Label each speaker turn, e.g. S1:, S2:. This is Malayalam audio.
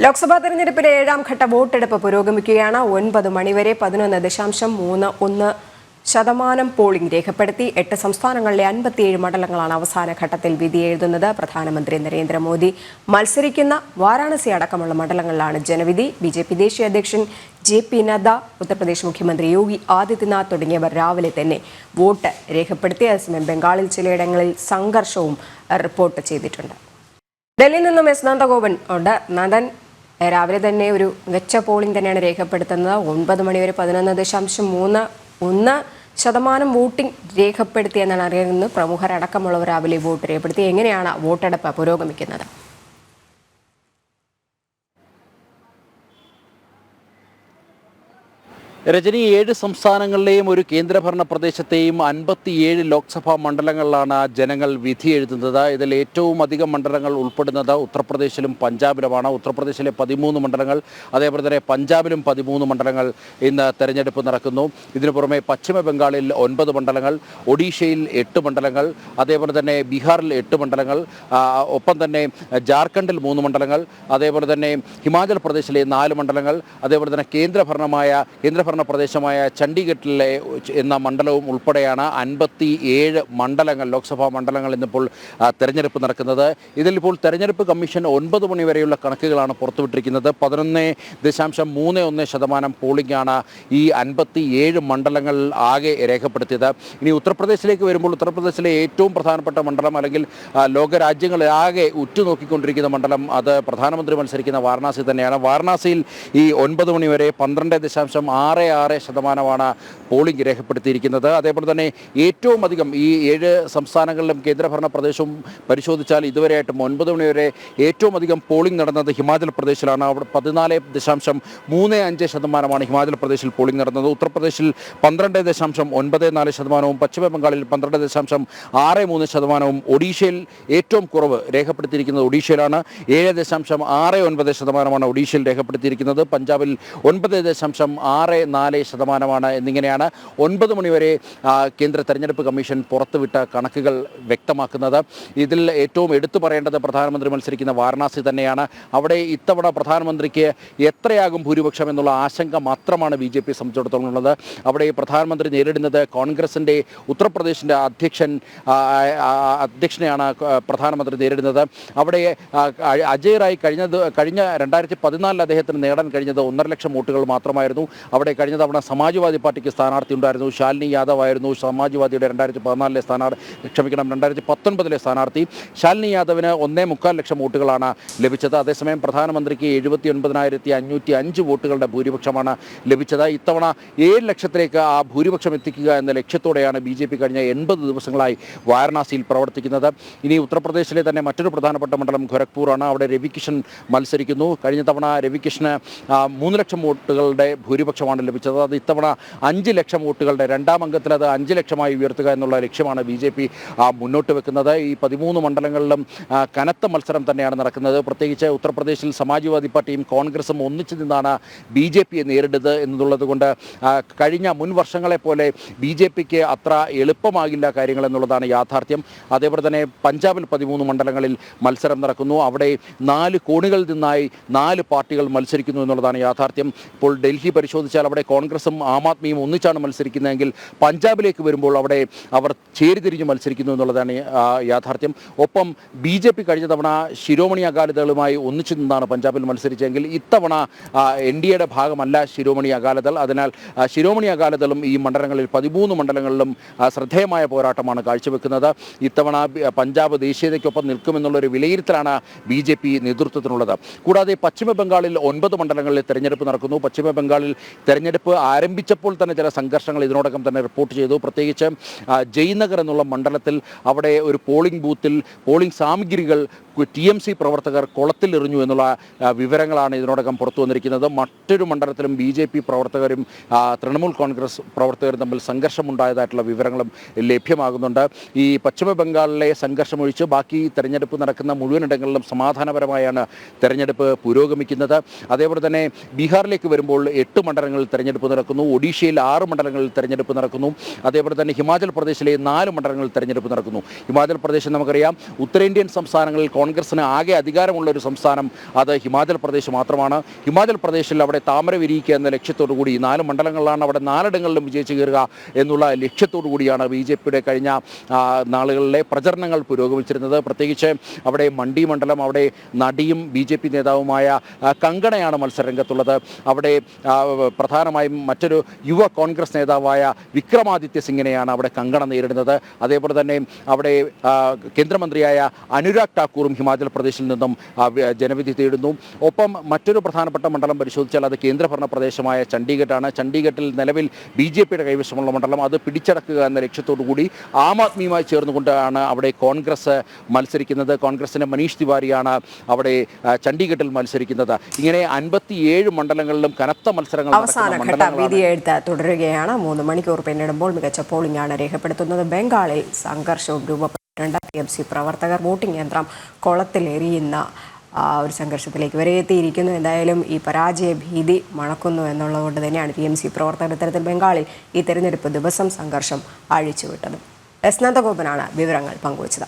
S1: ലോക്സഭാ തെരഞ്ഞെടുപ്പിലെ 7ാം ഘട്ട വോട്ടെടുപ്പ് പുരോഗമിക്കുകയാണ്. 9 മണിവരെ 11.31% പോളിംഗ് രേഖപ്പെടുത്തി. 8 സംസ്ഥാനങ്ങളിലെ 57 മണ്ഡലങ്ങളാണ് അവസാന ഘട്ടത്തിൽ വിധിയെഴുതുന്നത്. പ്രധാനമന്ത്രി നരേന്ദ്രമോദി മത്സരിക്കുന്ന വാരാണസി അടക്കമുള്ള മണ്ഡലങ്ങളിലാണ് ജനവിധി. ബിജെപി ദേശീയ അധ്യക്ഷൻ JP നദ്ദ, ഉത്തർപ്രദേശ് മുഖ്യമന്ത്രി യോഗി ആദിത്യനാഥ് തുടങ്ങിയവർ രാവിലെ തന്നെ വോട്ട് രേഖപ്പെടുത്തി. അതേസമയം ബംഗാളിൽ ചിലയിടങ്ങളിൽ സംഘർഷവും റിപ്പോർട്ട് ചെയ്തിട്ടുണ്ട്. ഡൽഹിയിൽ നിന്നും എസ് നന്ദഗോപൻ ഉണ്ട്. നന്ദൻ, രാവിലെ തന്നെ ഒരു മികച്ച പോളിംഗ് തന്നെയാണ് രേഖപ്പെടുത്തുന്നത്. 9 മണിവരെ 11.31% വോട്ടിംഗ് രേഖപ്പെടുത്തിയെന്നാണ് അറിയുന്നത്. പ്രമുഖരടക്കമുള്ളവർ രാവിലെ വോട്ട് രേഖപ്പെടുത്തി. എങ്ങനെയാണ് വോട്ടെടുപ്പ് പുരോഗമിക്കുന്നത്?
S2: രജനി, 7 സംസ്ഥാനങ്ങളിലെയും ഒരു കേന്ദ്രഭരണ പ്രദേശത്തെയും 57 ലോക്സഭാ മണ്ഡലങ്ങളിലാണ് ജനങ്ങൾ വിധി എഴുതുന്നത്. ഇതിൽ ഏറ്റവും അധികം മണ്ഡലങ്ങൾ ഉൾപ്പെടുന്നത് ഉത്തർപ്രദേശിലും പഞ്ചാബിലുമാണ്. ഉത്തർപ്രദേശിലെ 13 മണ്ഡലങ്ങൾ, അതേപോലെ തന്നെ പഞ്ചാബിലും 13 മണ്ഡലങ്ങൾ ഇന്ന് തെരഞ്ഞെടുപ്പ് നടക്കുന്നു. ഇതിനു പുറമെ പശ്ചിമ ബംഗാളിൽ 9 മണ്ഡലങ്ങൾ, ഒഡീഷയിൽ 8 മണ്ഡലങ്ങൾ, അതേപോലെ തന്നെ ബീഹാറിൽ 8 മണ്ഡലങ്ങൾ, ഒപ്പം തന്നെ ജാർഖണ്ഡിൽ 3 മണ്ഡലങ്ങൾ, അതേപോലെ തന്നെ ഹിമാചൽ പ്രദേശിലെ 4 മണ്ഡലങ്ങൾ, അതേപോലെ തന്നെ കേന്ദ്രഭരണ പ്രദേശമായ ചണ്ഡീഗഡിലെ എന്ന മണ്ഡലവും ഉൾപ്പെടെയാണ് 57 മണ്ഡലങ്ങൾ, ലോക്സഭാ മണ്ഡലങ്ങൾ ഇന്നിപ്പോൾ തെരഞ്ഞെടുപ്പ് നടക്കുന്നത്. ഇതിലിപ്പോൾ തെരഞ്ഞെടുപ്പ് കമ്മീഷൻ 9 മണി വരെയുള്ള കണക്കുകളാണ് പുറത്തുവിട്ടിരിക്കുന്നത്. 11.31% പോളിംഗാണ് ഈ 57 മണ്ഡലങ്ങൾ ആകെ രേഖപ്പെടുത്തിയത്. ഇനി ഉത്തർപ്രദേശിലേക്ക് വരുമ്പോൾ ഉത്തർപ്രദേശിലെ ഏറ്റവും പ്രധാനപ്പെട്ട മണ്ഡലം, അല്ലെങ്കിൽ ലോകരാജ്യങ്ങളാകെ ഉറ്റുനോക്കിക്കൊണ്ടിരിക്കുന്ന മണ്ഡലം, അത് പ്രധാനമന്ത്രി മത്സരിക്കുന്ന വാരണാസി തന്നെയാണ്. വാരണാസിയിൽ ഈ 9 മണി വരെ 12.66% പോളിംഗ് രേഖപ്പെടുത്തിയിരിക്കുന്നത്. അതേപോലെ തന്നെ ഏറ്റവും അധികം ഈ 7 സംസ്ഥാനങ്ങളിലും കേന്ദ്രഭരണ പ്രദേശവും പരിശോധിച്ചാൽ ഇതുവരെയായിട്ടും 9 മണി വരെ ഏറ്റവും അധികം പോളിംഗ് നടന്നത് ഹിമാചൽ പ്രദേശിലാണ്. അവിടെ 14.35% ഹിമാചൽ പ്രദേശിൽ പോളിംഗ് നടന്നത്. ഉത്തർപ്രദേശിൽ 12.94%, പശ്ചിമ ബംഗാളിൽ 12.63%, ഒഡീഷയിൽ ഏറ്റവും കുറവ് രേഖപ്പെടുത്തിയിരിക്കുന്നത് ഒഡീഷയിലാണ്. 7.69% ഒഡീഷയിൽ രേഖപ്പെടുത്തിയിരിക്കുന്നത്. പഞ്ചാബിൽ 9.64% എന്നിങ്ങനെയാണ് 9 മണിവരെ കേന്ദ്ര തെരഞ്ഞെടുപ്പ് കമ്മീഷൻ പുറത്തുവിട്ട കണക്കുകൾ വ്യക്തമാക്കുന്നത്. ഇതിൽ ഏറ്റവും എടുത്തു പറയേണ്ടത് പ്രധാനമന്ത്രി മത്സരിക്കുന്ന വാരണാസി തന്നെയാണ്. അവിടെ ഇത്തവണ പ്രധാനമന്ത്രിക്ക് എത്രയാകും ഭൂരിപക്ഷം എന്നുള്ള ആശങ്ക മാത്രമാണ് BJP സംബന്ധിച്ചിടത്തോളം ഉള്ളത്. അവിടെ പ്രധാനമന്ത്രി നേരിടുന്നത് കോൺഗ്രസിൻ്റെ ഉത്തർപ്രദേശിൻ്റെ അധ്യക്ഷനെയാണ് പ്രധാനമന്ത്രി നേരിടുന്നത്. അവിടെ അജയ് റായ് കഴിഞ്ഞ 2014 അദ്ദേഹത്തിന് നേടാൻ കഴിഞ്ഞത് 1.5 ലക്ഷം വോട്ടുകൾ മാത്രമായിരുന്നു. അവിടെ കഴിഞ്ഞ തവണ സമാജ്വാദി പാർട്ടിക്ക് സ്ഥാനാർത്ഥി ഉണ്ടായിരുന്നു. ശാലിനി യാദവ് ആയിരുന്നു സമാജ്വാദിയുടെ 2019 സ്ഥാനാർത്ഥി. ശാലിനി യാദവിന് 1.25 ലക്ഷം വോട്ടുകളാണ് ലഭിച്ചത്. അതേസമയം പ്രധാനമന്ത്രിക്ക് 79,505 വോട്ടുകളുടെ ഭൂരിപക്ഷമാണ് ലഭിച്ചത്. ഇത്തവണ 7 ലക്ഷത്തിലേക്ക് ആ ഭൂരിപക്ഷം എത്തിക്കുക എന്ന ലക്ഷ്യത്തോടെയാണ് BJP കഴിഞ്ഞ 80 ദിവസങ്ങളായി വാരണാസിയിൽ പ്രവർത്തിക്കുന്നത്. ഇനി ഉത്തർപ്രദേശിലെ തന്നെ മറ്റൊരു പ്രധാനപ്പെട്ട മണ്ഡലം ഗോരഖ്പൂറാണ്. അവിടെ രവികിഷൻ മത്സരിക്കുന്നു. കഴിഞ്ഞ തവണ രവികിഷന് 3 ലക്ഷം വോട്ടുകളുടെ ഭൂരിപക്ഷമാണ് ലഭിച്ചത്. അത് ഇത്തവണ 5 ലക്ഷം വോട്ടുകളുടെ രണ്ടാം അംഗത്തിൽ അത് 5 ലക്ഷമായി ഉയർത്തുക എന്നുള്ള ലക്ഷ്യമാണ് BJP മുന്നോട്ട് വെക്കുന്നത്. ഈ 13 മണ്ഡലങ്ങളിലും കനത്ത മത്സരം തന്നെയാണ് നടക്കുന്നത്. പ്രത്യേകിച്ച് ഉത്തർപ്രദേശിൽ സമാജ്വാദി പാർട്ടിയും കോൺഗ്രസും ഒന്നിച്ചു നിന്നാണ് BJPയെ നേരിടുന്നത് എന്നുള്ളത് കൊണ്ട് കഴിഞ്ഞ മുൻ വർഷങ്ങളെ പോലെ BJPക്ക് അത്ര എളുപ്പമാകില്ല കാര്യങ്ങൾ എന്നുള്ളതാണ് യാഥാർത്ഥ്യം. അതേപോലെ തന്നെ പഞ്ചാബിൽ 13 മണ്ഡലങ്ങളിൽ മത്സരം നടക്കുന്നു. അവിടെ 4 കോണുകളിൽ നിന്നായി 4 പാർട്ടികൾ മത്സരിക്കുന്നു എന്നുള്ളതാണ് യാഥാർത്ഥ്യം. ഇപ്പോൾ ഡൽഹി പരിശോധിച്ചാൽ അവിടെ കോൺഗ്രസും ആം ആദ്മിയും ഒന്നിച്ചാണ് മത്സരിക്കുന്നതെങ്കിൽ പഞ്ചാബിലേക്ക് വരുമ്പോൾ അവിടെ അവർ ചേരിതിരിഞ്ഞ് മത്സരിക്കുന്നു എന്നുള്ളതാണ് യാഥാർത്ഥ്യം. ഒപ്പം BJP കഴിഞ്ഞ തവണ ശിരോമണി അകാലിദളുമായി ഒന്നിച്ചു നിന്നാണ് പഞ്ചാബിൽ മത്സരിച്ചെങ്കിൽ ഇത്തവണ NDAയുടെ ഭാഗമല്ല ശിരോമണി അകാലിദൾ. അതിനാൽ ശിരോമണി അകാലിദളും ഈ മണ്ഡലങ്ങളിൽ 13 മണ്ഡലങ്ങളിലും ശ്രദ്ധേയമായ പോരാട്ടമാണ് കാഴ്ചവെക്കുന്നത്. ഇത്തവണ പഞ്ചാബ് ദേശീയതയ്ക്കൊപ്പം നിൽക്കുമെന്നുള്ളൊരു വിലയിരുത്തലാണ് BJP നേതൃത്വത്തിനുള്ളത്. കൂടാതെ പശ്ചിമ ബംഗാളിൽ 9 മണ്ഡലങ്ങളിൽ തെരഞ്ഞെടുപ്പ് നടക്കുന്നു. പശ്ചിമ ബംഗാളിൽ തെരഞ്ഞെടുപ്പ് ആരംഭിച്ചപ്പോൾ തന്നെ ചില സംഘർഷങ്ങൾ ഇതിനോടകം തന്നെ റിപ്പോർട്ട് ചെയ്തു. പ്രത്യേകിച്ച് ജയ്നഗർ എന്നുള്ള മണ്ഡലത്തിൽ അവിടെ ഒരു പോളിംഗ് ബൂത്തിൽ പോളിംഗ് സാമഗ്രികൾ TMC പ്രവർത്തകർ കുളത്തിലെറിഞ്ഞു എന്നുള്ള വിവരങ്ങളാണ് ഇതിനോടകം പുറത്തു വന്നിരിക്കുന്നത്. മറ്റൊരു മണ്ഡലത്തിലും BJP പ്രവർത്തകരും തൃണമൂൽ കോൺഗ്രസ് പ്രവർത്തകരും തമ്മിൽ സംഘർഷമുണ്ടായതായിട്ടുള്ള വിവരങ്ങളും ലഭ്യമാകുന്നുണ്ട്. ഈ പശ്ചിമ ബംഗാളിലെ സംഘർഷമൊഴിച്ച് ബാക്കി തെരഞ്ഞെടുപ്പ് നടക്കുന്ന മുഴുവനിടങ്ങളിലും സമാധാനപരമായാണ് തെരഞ്ഞെടുപ്പ് പുരോഗമിക്കുന്നത്. അതേപോലെ തന്നെ ബീഹാറിലേക്ക് വരുമ്പോൾ 8 മണ്ഡലങ്ങളിൽ തെരഞ്ഞെടുപ്പ് നടക്കുന്നു. ഒഡീഷയിൽ 6 മണ്ഡലങ്ങളിൽ തെരഞ്ഞെടുപ്പ് നടക്കുന്നു. അതേപോലെ തന്നെ ഹിമാചൽ പ്രദേശിലെ 4 മണ്ഡലങ്ങളിൽ തെരഞ്ഞെടുപ്പ് നടക്കുന്നു. ഹിമാചൽ പ്രദേശ് നമുക്കറിയാം, ഉത്തരേന്ത്യൻ സംസ്ഥാനങ്ങളിൽ കോൺഗ്രസിന് ആകെ അധികാരമുള്ള ഒരു സംസ്ഥാനം അത് ഹിമാചൽ പ്രദേശ് മാത്രമാണ്. ഹിമാചൽ പ്രദേശിൽ അവിടെ താമര വിരിയിക്കുക എന്ന ലക്ഷ്യത്തോടു കൂടി 4 മണ്ഡലങ്ങളിലാണ്, അവിടെ 4ഇടങ്ങളിലും വിജയിച്ചു കയറുക എന്നുള്ള ലക്ഷ്യത്തോടു കൂടിയാണ് BJPയുടെ കഴിഞ്ഞ നാളുകളിലെ പ്രചരണങ്ങൾ പുരോഗമിച്ചിരുന്നത്. പ്രത്യേകിച്ച് അവിടെ മണ്ഡി മണ്ഡലം, അവിടെ നടിയും BJP നേതാവുമായ കങ്കണയാണ് മത്സരരംഗത്തുള്ളത്. അവിടെ പ്രധാനമായും മറ്റൊരു യുവ കോൺഗ്രസ് നേതാവായ വിക്രമാദിത്യ സിംഗിനെയാണ് അവിടെ കങ്കണ നേരിടുന്നത്. അതേപോലെ തന്നെ അവിടെ കേന്ദ്രമന്ത്രിയായ അനുരാഗ് ഠാക്കൂറും ഹിമാചൽ പ്രദേശിൽ നിന്നും ജനവിധി തേടുന്നു. ഒപ്പം മറ്റൊരു പ്രധാനപ്പെട്ട മണ്ഡലം പരിശോധിച്ചാൽ അത് കേന്ദ്രഭരണ പ്രദേശമായ ചണ്ഡീഗഡാണ്. ചണ്ഡീഗഡിൽ നിലവിൽ BJPയുടെ കൈവശമുള്ള മണ്ഡലം, അത് പിടിച്ചടക്കുക എന്ന ലക്ഷ്യത്തോടു കൂടി ആം ആദ്മിയുമായി ചേർന്നുകൊണ്ടാണ് അവിടെ കോൺഗ്രസ് മത്സരിക്കുന്നത്. കോൺഗ്രസിൻ്റെ മനീഷ് തിവാരിയാണ് അവിടെ ചണ്ഡീഗഡിൽ മത്സരിക്കുന്നത്. ഇങ്ങനെ 57 മണ്ഡലങ്ങളിലും കനത്ത മത്സരങ്ങൾ
S1: അവസാനഘട്ട വിധിയെഴുത്ത് തുടരുകയാണ്. 3 മണിക്കൂർ പിന്നിടുമ്പോൾ മികച്ച പോളിംഗ് ആണ് രേഖപ്പെടുത്തുന്നത്. ബംഗാളിൽ സംഘർഷവും രൂപപ്പെട്ടിട്ടുണ്ട്. TMC പ്രവർത്തകർ വോട്ടിംഗ് യന്ത്രം കുളത്തിലെറിയുന്ന ഒരു സംഘർഷത്തിലേക്ക് വരെ എത്തിയിരിക്കുന്നു. എന്തായാലും ഈ പരാജയ ഭീതി മണക്കുന്നു എന്നുള്ളതുകൊണ്ട് തന്നെയാണ് TMC പ്രവർത്തകർ ഇത്തരത്തിൽ ബംഗാളിൽ ഈ തെരഞ്ഞെടുപ്പ് ദിവസം സംഘർഷം അഴിച്ചുവിട്ടത്. എസ് നന്ദഗോപനാണ് വിവരങ്ങൾ പങ്കുവച്ചത്.